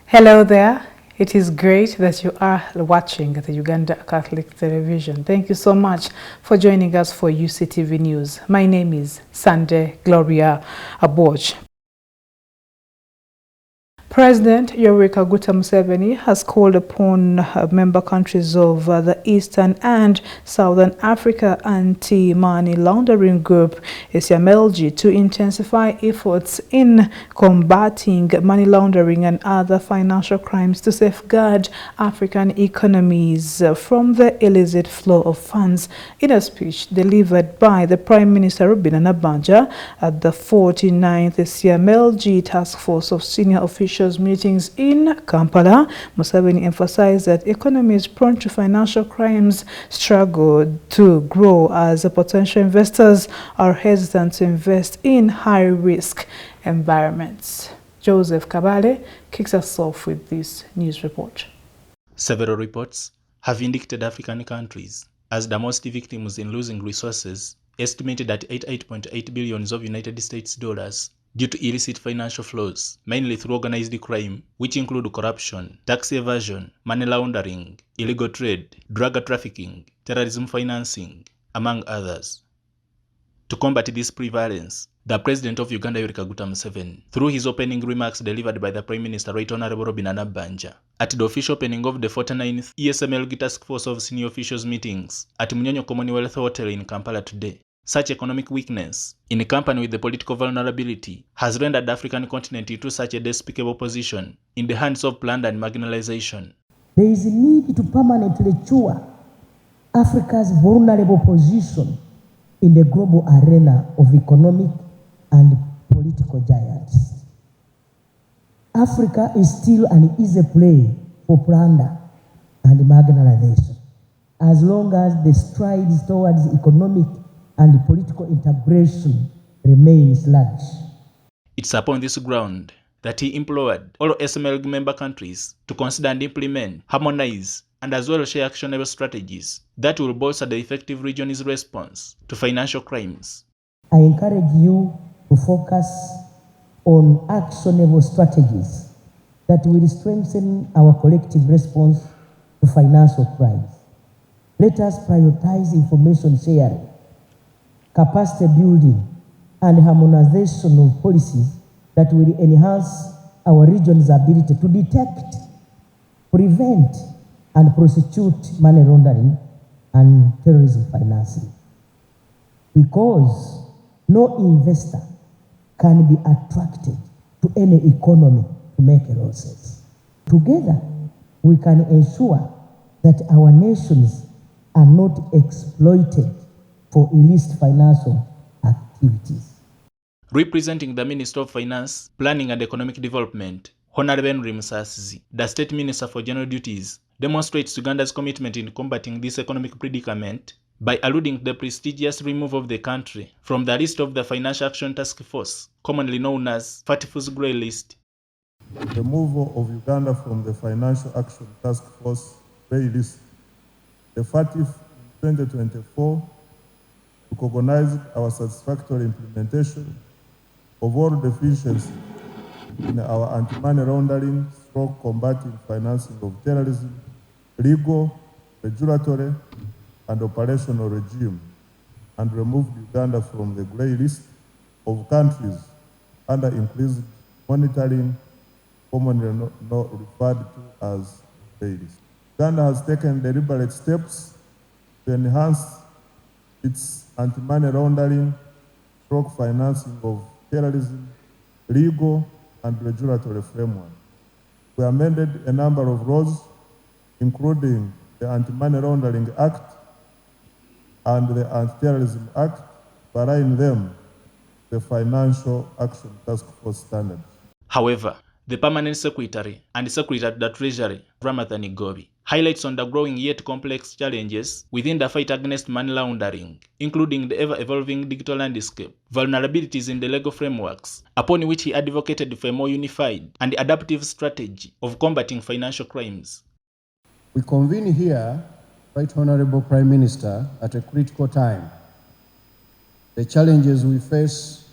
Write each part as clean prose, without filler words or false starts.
Hello there. It is great that you are watching the Uganda Catholic Television. Thank you so much for joining us for UCTV News. My name is Sande Gloria Aboch. President Yoweri Kaguta Museveni has called upon member countries of the Eastern and Southern Africa Anti-Money Laundering Group, ACMLG, to intensify efforts in combating money laundering and other financial crimes to safeguard African economies from the illicit flow of funds. In a speech delivered by the Prime Minister Robin Anabanja at the 49th ACMLG Task Force of Senior Officials meetings in Kampala, Museveni emphasized that economies prone to financial crimes struggle to grow as potential investors are hesitant to invest in high-risk environments. Joseph Kabale kicks us off with this news report. Several reports have indicated African countries as the most victims in losing resources, estimated at $88.8 billion of United States dollars, due to illicit financial flows, mainly through organized crime, which include corruption, tax evasion, money laundering, illegal trade, drug trafficking, terrorism financing, among others. To combat this prevalence, the President of Uganda, Yoweri Kaguta Museveni, through his opening remarks delivered by the Prime Minister, Right Honorable Robin Anabanja, at the official opening of the 49th ESMLG Task Force of Senior Officials meetings at Munyonyo Commonwealth Hotel in Kampala today, such economic weakness, in company with the political vulnerability, has rendered the African continent into such a despicable position in the hands of plunder and marginalization. There is a need to permanently cure Africa's vulnerable position in the global arena of economic and political giants. Africa is still an easy prey for plunder and marginalization, as long as the strides towards economic and political integration remains large. It's upon this ground that he implored all SMLG member countries to consider and implement, harmonize, and as well share actionable strategies that will bolster the effective region's response to financial crimes. I encourage you to focus on actionable strategies that will strengthen our collective response to financial crimes. Let us prioritize information sharing, capacity building, and harmonization of policies that will enhance our region's ability to detect, prevent, and prosecute money laundering and terrorism financing. Because no investor can be attracted to any economy to make losses. Together, we can ensure that our nations are not exploited for illicit financial activities. Representing the Minister of Finance, Planning and Economic Development, Honorable Henry Musasizi, the State Minister for General Duties, demonstrates Uganda's commitment in combating this economic predicament by alluding to the prestigious removal of the country from the list of the Financial Action Task Force, commonly known as FATF's Grey List. Removal of Uganda from the Financial Action Task Force Grey List. The FATF in 2024 recognized our satisfactory implementation of all deficiencies in our anti-money laundering, combating financing of terrorism, legal, regulatory, and operational regime, and removed Uganda from the grey list of countries under increased monitoring, commonly referred to as grey list. Uganda has taken deliberate steps to enhance its anti-money laundering, financing of terrorism, legal, and regulatory framework. We amended a number of laws, including the Anti-Money Laundering Act and the Anti-Terrorism Act, to align them the Financial Action Task Force standards. However, the Permanent Secretary and Secretary at the Treasury, Ramadhan Gobi, highlights on the growing yet complex challenges within the fight against money laundering, including the ever-evolving digital landscape, vulnerabilities in the legal frameworks, upon which he advocated for a more unified and adaptive strategy of combating financial crimes. We convene here, Right Honorable Prime Minister, at a critical time. The challenges we face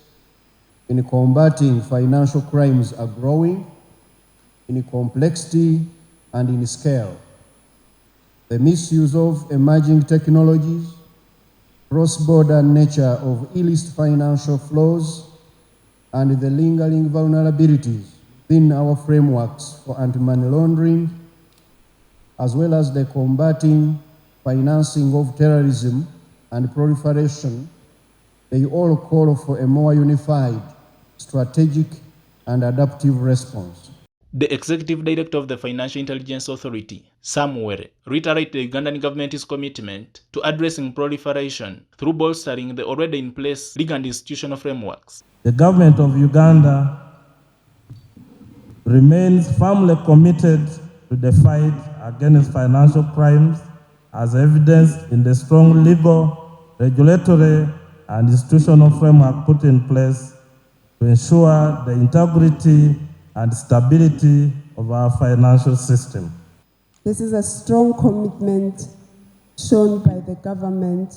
in combating financial crimes are growing, in complexity and in scale. The misuse of emerging technologies, cross-border nature of illicit financial flows, and the lingering vulnerabilities within our frameworks for anti-money laundering, as well as the combating financing of terrorism and proliferation, they all call for a more unified, strategic, and adaptive response. The Executive Director of the Financial Intelligence Authority, Sam Were, reiterated the Ugandan government's commitment to addressing proliferation through bolstering the already in place legal and institutional frameworks. The government of Uganda remains firmly committed to the fight against financial crimes, as evidenced in the strong legal, regulatory, and institutional framework put in place to ensure the integrity and stability of our financial system. This is a strong commitment shown by the government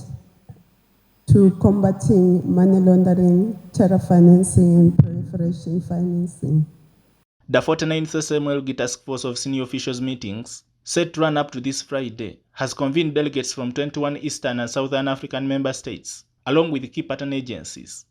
to combating money laundering, terror financing, and proliferation financing. The 49th SMLG Task Force of Senior Officials meetings, set to run up to this Friday, has convened delegates from 21 Eastern and Southern African member states, along with key partner agencies.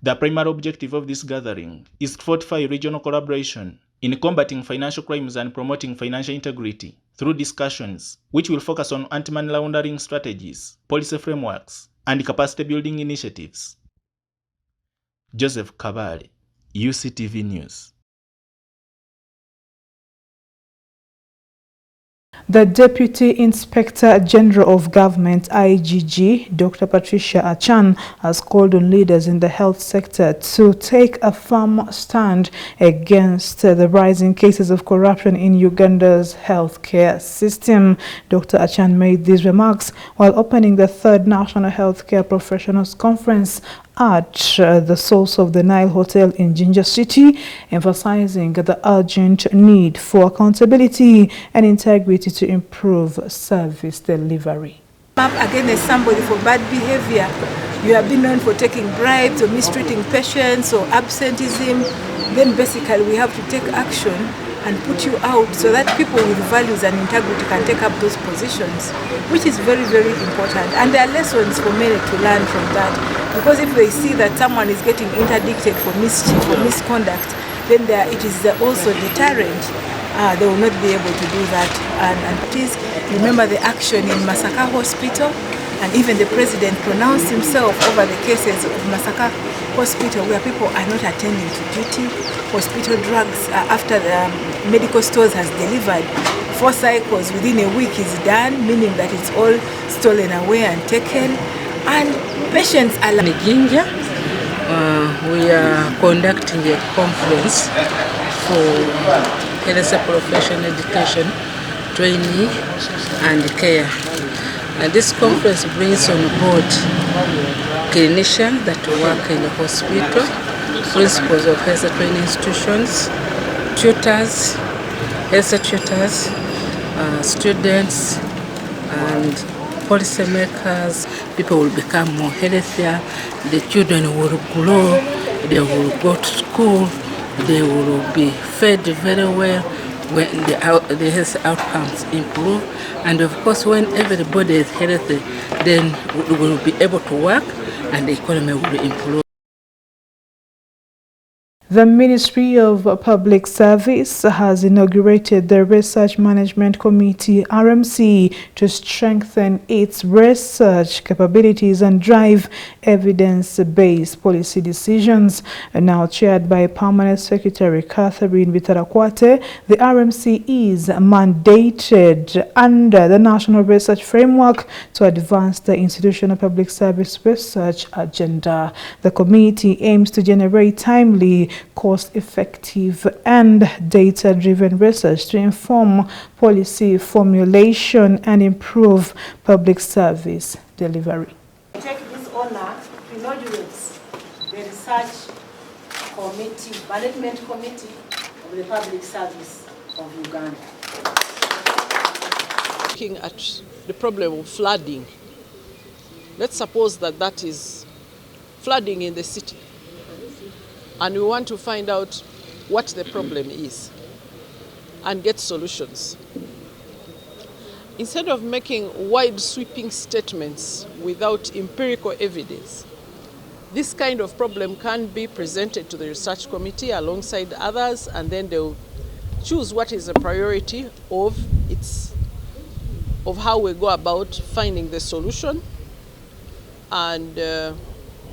The primary objective of this gathering is to fortify regional collaboration in combating financial crimes and promoting financial integrity through discussions which will focus on anti-money laundering strategies, policy frameworks, and capacity building initiatives. Joseph Kabale, Uctv News. The Deputy Inspector General of Government, IGG, Dr. Patricia Achan, has called on leaders in the health sector to take a firm stand against the rising cases of corruption in Uganda's healthcare system. Dr. Achan made these remarks while opening the 3rd National Healthcare Professionals Conference at the Source of the Nile Hotel in Jinja City, emphasizing the urgent need for accountability and integrity to improve service delivery. Up against somebody for bad behavior, you have been known for taking bribes or mistreating patients or absenteeism, then basically we have to take action and put you out so that people with values and integrity can take up those positions, which is very, very important. And there are lessons for many to learn from that, because if they see that someone is getting interdicted for mischief or misconduct, then it is also deterrent. They will not be able to do that. And please remember the action in Masaka Hospital, and even the president pronounced himself over the cases of Masaka Hospital where people are not attending to duty. Hospital drugs after the medical stores has delivered 4 cycles within a week is done, meaning that it's all stolen away and taken, and patients are in Jinja. We are conducting a conference for health professional education, training and care. And this conference brings on board clinicians that work in the hospital, principals of health training institutions, tutors, health tutors, students, and policymakers. People will become more healthier, the children will grow, they will go to school, they will be fed very well when the health outcomes improve. And of course, when everybody is healthy, then we will be able to work and the economy will improve. The Ministry of Public Service has inaugurated the Research Management Committee, RMC, to strengthen its research capabilities and drive evidence-based policy decisions. Now chaired by Permanent Secretary Catherine Bitarakwate, the RMC is mandated under the National Research Framework to advance the institutional public service research agenda. The committee aims to generate timely, cost-effective and data-driven research to inform policy formulation and improve public service delivery. I take this honor to inaugurate the Research Committee, Management Committee of the Public Service of Uganda. Looking at the problem of flooding, let's suppose that is flooding in the city, and we want to find out what the problem is. and get solutions. Instead of making wide sweeping statements without empirical evidence, this kind of problem can be presented to the research committee alongside others, and then they'll choose what is a priority of how we go about finding the solution, and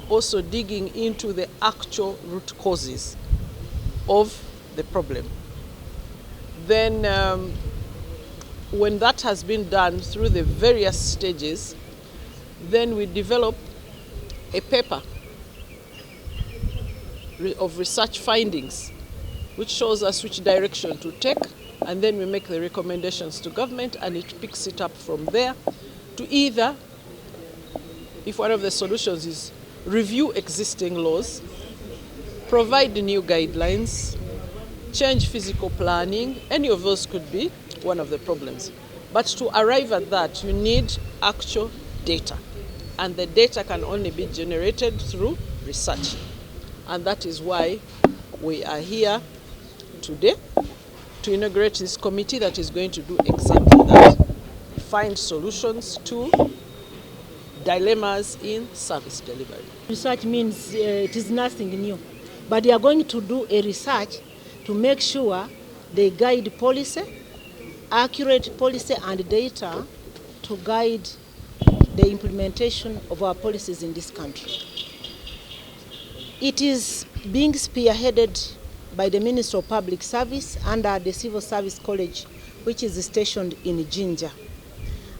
also digging into the actual root causes of the problem. Then when that has been done through the various stages, then we develop a paper of research findings which shows us which direction to take, and then we make the recommendations to government, and it picks it up from there to either, if one of the solutions is review existing laws, provide new guidelines, change physical planning. Any of those could be one of the problems. But to arrive at that, you need actual data, and the data can only be generated through research. And that is why we are here today to inaugurate this committee that is going to do exactly that: find solutions to dilemmas in service delivery. Research means it is nothing new, but they are going to do a research to make sure they guide policy, accurate policy and data to guide the implementation of our policies in this country. It is being spearheaded by the Minister of Public Service under the Civil Service College, which is stationed in Jinja.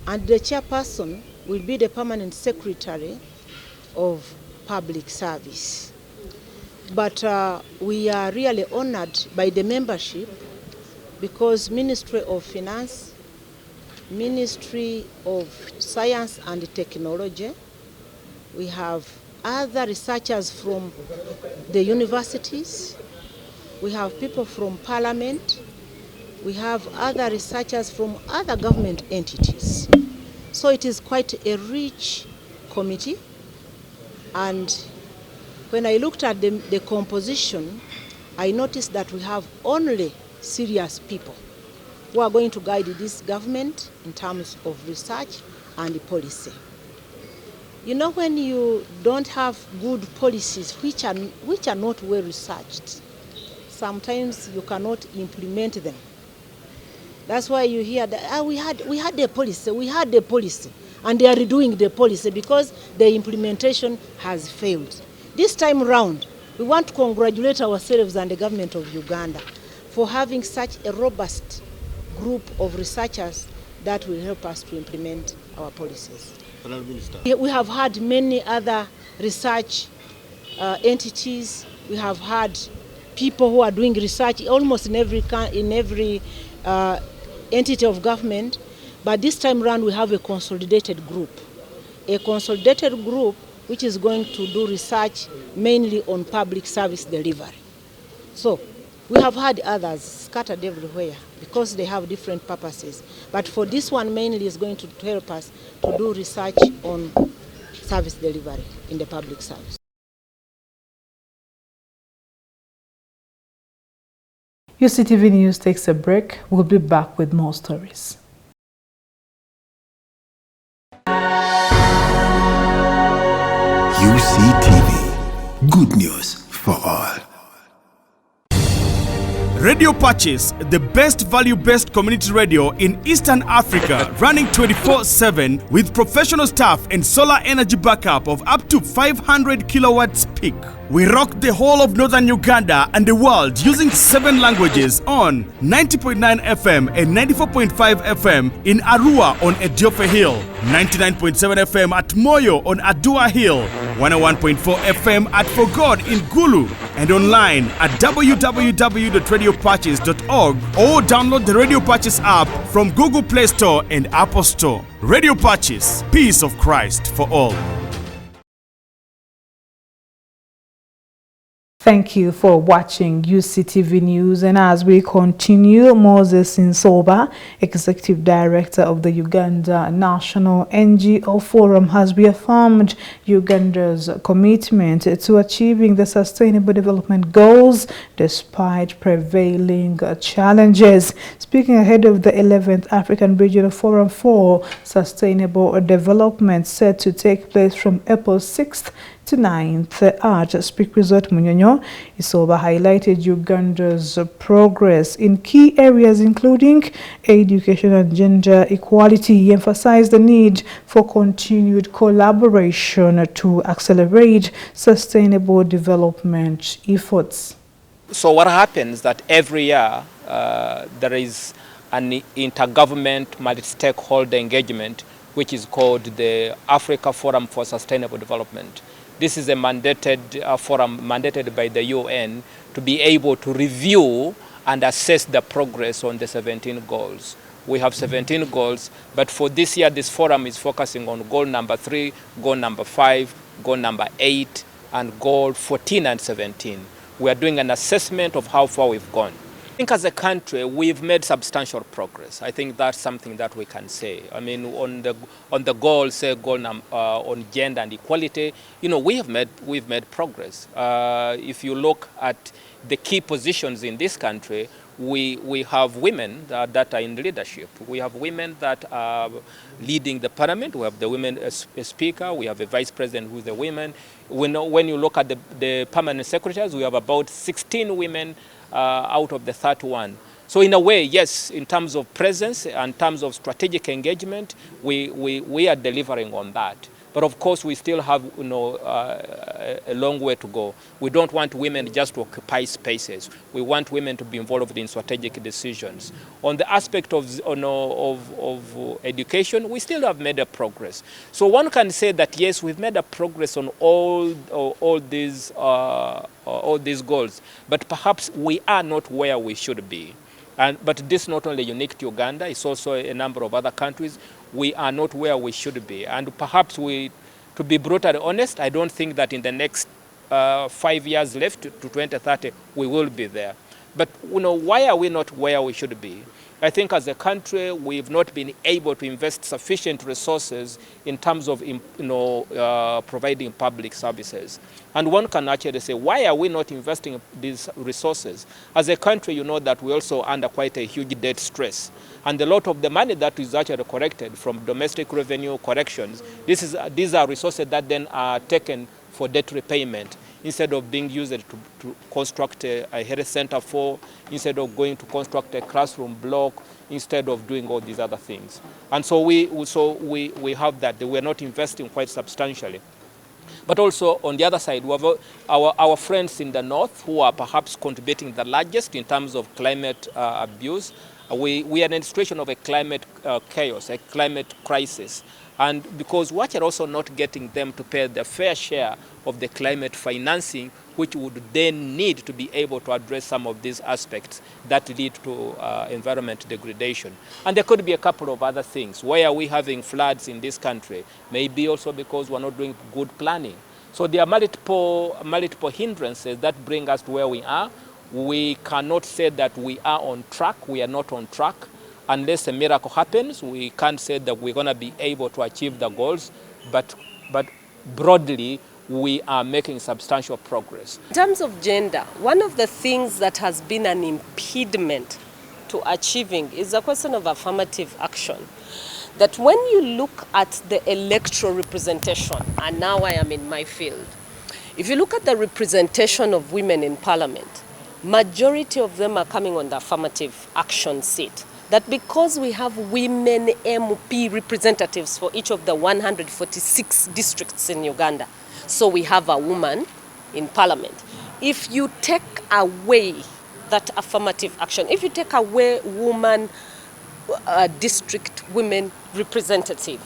And the chairperson will be the permanent secretary of public service. But we are really honored by the membership, because Ministry of Finance, Ministry of Science and Technology, we have other researchers from the universities, we have people from Parliament, we have other researchers from other government entities. So it is quite a rich committee, and when I looked at the composition, I noticed that we have only serious people who are going to guide this government in terms of research and policy. You know, when you don't have good policies which are not well researched, sometimes you cannot implement them. That's why you hear that we had the policy, and they are redoing the policy because the implementation has failed. This time around, we want to congratulate ourselves and the government of Uganda for having such a robust group of researchers that will help us to implement our policies. We have had many other research entities. We have had people who are doing research almost in every entity of government, but this time around we have a consolidated group which is going to do research mainly on public service delivery. So we have had others scattered everywhere because they have different purposes. But for this one mainly is going to help us to do research on service delivery in the public service. UCTV News takes a break. We'll be back with more stories. UCTV, good news for all. Radio Purchase, the best value-based community radio in Eastern Africa, running 24/7 with professional staff and solar energy backup of up to 500 kilowatts peak. We rock the whole of northern Uganda and the world using 7 languages on 90.9 FM and 94.5 FM in Arua on Ediofe Hill, 99.7 FM at Moyo on Adua Hill, 101.4 FM at Fogod in Gulu, and online at www.radiopurchase.org or download the Radio Purchase app from Google Play Store and Apple Store. Radio Purchase, peace of Christ for all. Thank you for watching UCTV News, and as we continue, Moses Nsoba, Executive Director of the Uganda National NGO Forum, has reaffirmed Uganda's commitment to achieving the Sustainable Development Goals despite prevailing challenges. Speaking ahead of the 11th African Regional Forum for Sustainable Development set to take place from April 6th to 9th at Speak Resort Munyonyo, Nsoba highlighted Uganda's progress in key areas including education and gender equality. He emphasized the need for continued collaboration to accelerate sustainable development efforts. So what happens that every year there is an intergovernment multi-stakeholder engagement which is called the Africa Forum for Sustainable Development. This is a mandated forum mandated by the UN to be able to review and assess the progress on the 17 goals. We have 17 goals, but for this year this forum is focusing on goal number 3, goal number 5, goal number 8, and goal 14 and 17. We are doing an assessment of how far we've gone. I think as a country, we've made substantial progress. I think that's something that we can say. I mean, on the goal, say on gender and equality, you know, we've made progress. If you look at the key positions in this country, we have women that are in leadership. We have women that are leading the parliament. We have the women as speaker. We have a vice president who's a woman. When you look at the permanent secretaries, we have about 16 women out of the 31. So in a way, yes, in terms of presence and in terms of strategic engagement, we are delivering on that. But of course, we still have a long way to go. We don't want women just to occupy spaces. We want women to be involved in strategic decisions. On the aspect of education, we still have made a progress. So one can say that yes, we've made a progress on all these goals, but perhaps we are not where we should be. But this is not only unique to Uganda, it's also a number of other countries. We are not where we should be. And perhaps to be brutally honest, I don't think that in the next 5 years left to 2030, we will be there. But why are we not where we should be? I think as a country, we've not been able to invest sufficient resources in terms of providing public services. And one can actually say, why are we not investing these resources? As a country, you know that we also under quite a huge debt stress. And a lot of the money that is actually collected from domestic revenue collections, these are resources that then are taken for debt repayment, instead of being used to construct a health center instead of going to construct a classroom block, instead of doing all these other things. And so we have that. We're not investing quite substantially. But also, on the other side, we have our friends in the north who are perhaps contributing the largest in terms of climate abuse. We are in a situation of a climate chaos, a climate crisis. And because we are also not getting them to pay their fair share of the climate financing, which would then need to be able to address some of these aspects that lead to environment degradation. And there could be a couple of other things. Why are we having floods in this country? Maybe also because we're not doing good planning. So there are multiple hindrances that bring us to where we are. We cannot say that we are on track. We are not on track. Unless a miracle happens, we can't say that we're going to be able to achieve the goals, but broadly, we are making substantial progress. In terms of gender, one of the things that has been an impediment to achieving is the question of affirmative action. That when you look at the electoral representation, and now I am in my field, if you look at the representation of women in parliament, majority of them are coming on the affirmative action seat. That because we have women MP representatives for each of the 146 districts in Uganda, so we have a woman in parliament. If you take away that affirmative action, if you take away woman district women representative,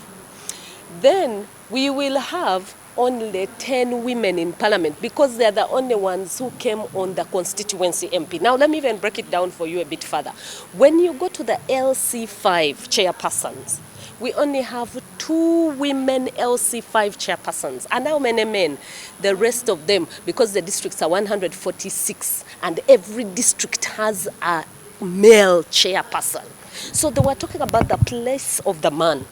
then we will have only 10 women in parliament because they're the only ones who came on the constituency MP. Now let me even break it down for you a bit further. When you go to the LC5 chairpersons, we only have 2 women LC5 chairpersons. And how many men? The rest of them, because the districts are 146, and every district has a male chairperson. So they were talking about the place of the man.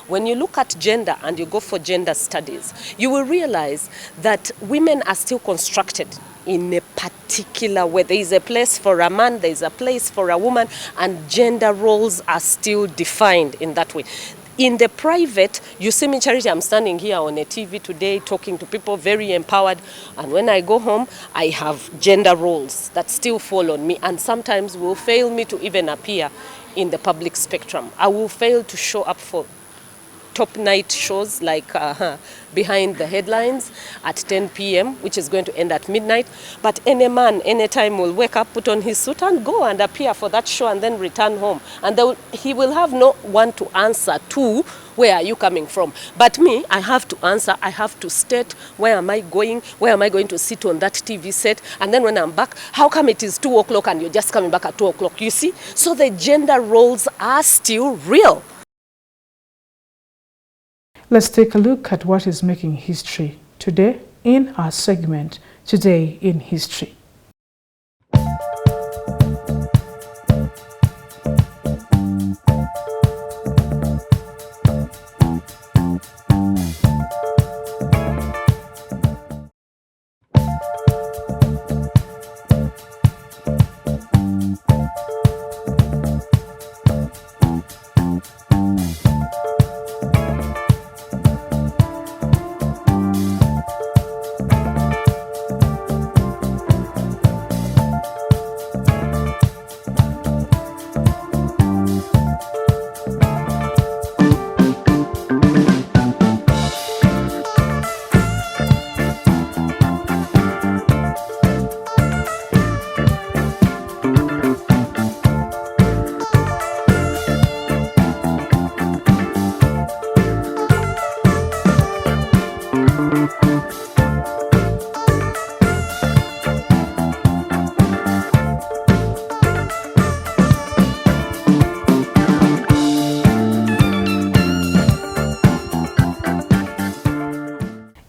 When you look at gender and you go for gender studies, you will realize that women are still constructed in a particular way. There is a place for a man, there is a place for a woman, and gender roles are still defined in that way. In the private, you see me, Charity, I'm standing here on a TV today talking to people, very empowered, and when I go home, I have gender roles that still fall on me, and sometimes will fail me to even appear in the public spectrum. I will fail to show up for top night shows like Behind the Headlines at 10 p.m., which is going to end at midnight. But any man, anytime will wake up, put on his suit and go and appear for that show and then return home. And he will have no one to answer to, where are you coming from? But me, I have to answer, I have to state, where am I going to sit on that TV set? And then when I'm back, how come it is 2 o'clock and you're just coming back at 2 o'clock? You see? So the gender roles are still real. Let's take a look at what is making history today in our segment, Today in History.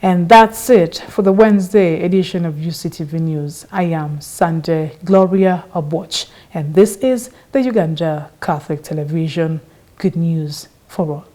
And that's it for the Wednesday edition of Uctv News. I am Sanjay Gloria Oboch, and this is the Uganda Catholic Television. Good news for all.